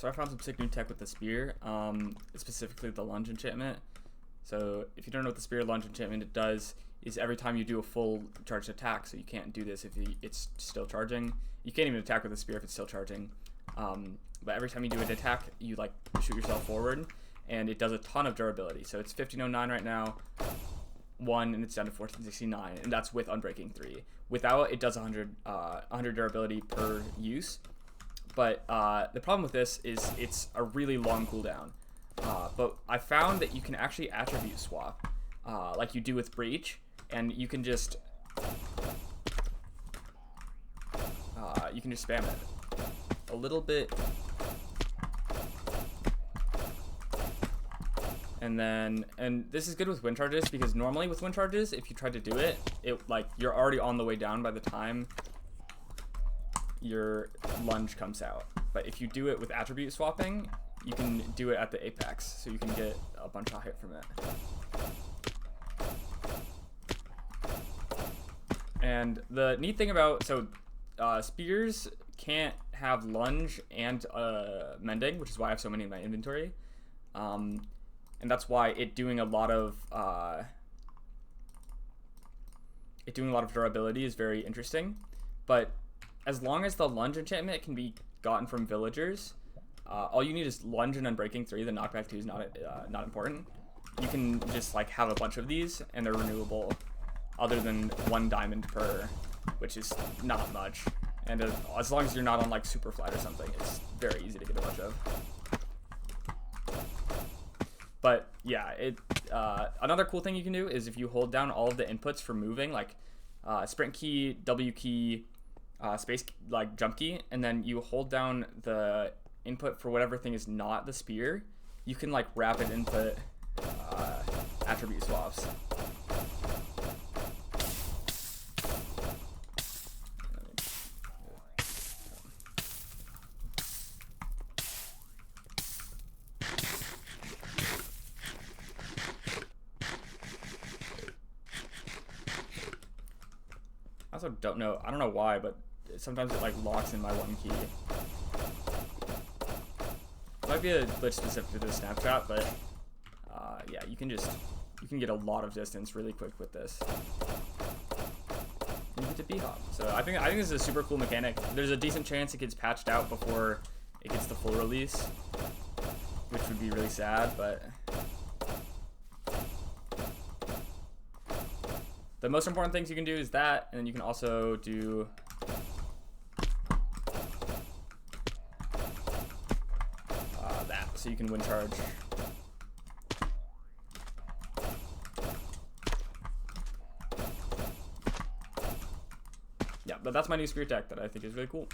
So I found some sick new tech with the spear, specifically the lunge enchantment. So if you don't know what the spear lunge enchantment it does, is every time you do a full charged attack, so you can't do this if it's still charging. You can't even attack with the spear if it's still charging. But every time you do an attack, you like shoot yourself forward, and it does a ton of durability. So it's 1509 right now, 1, and it's down to 1469, and that's with Unbreaking 3. Without, it does 100 durability per use. But the problem with this is it's a really long cooldown. But I found that you can actually attribute swap, like you do with Breach, and you can just spam it a little bit, and this is good with wind charges, because normally with wind charges, if you try to do it, like you're already on the way down by the time your lunge comes out. But if you do it with attribute swapping, you can do it at the apex, so you can get a bunch of hit from it. And the neat thing about, spears can't have lunge and mending, which is why I have so many in my inventory. And that's why it doing a lot of durability is very interesting. But as long as the lunge enchantment can be gotten from villagers, all you need is lunge and Unbreaking 3. The knockback 2 is not important. You can just like have a bunch of these, and they're renewable, other than 1 diamond per, which is not much. And as long as you're not on like super flat or something, it's very easy to get a bunch of. But yeah, another cool thing you can do is if you hold down all of the inputs for moving, like sprint key, W key, space, like jump key, and then you hold down the input for whatever thing is not the spear, you can like rapid input attribute swaps. I also don't know why, but sometimes it like locks in my 1 key. It might be a glitch specific to the Snapchat, but yeah, you can get a lot of distance really quick with this. And you get to B-hop. So I think this is a super cool mechanic. There's a decent chance it gets patched out before it gets the full release, which would be really sad, but the most important things you can do is that, and then you can also do that, so you can wind charge. Yeah, but that's my new spear tech that I think is really cool.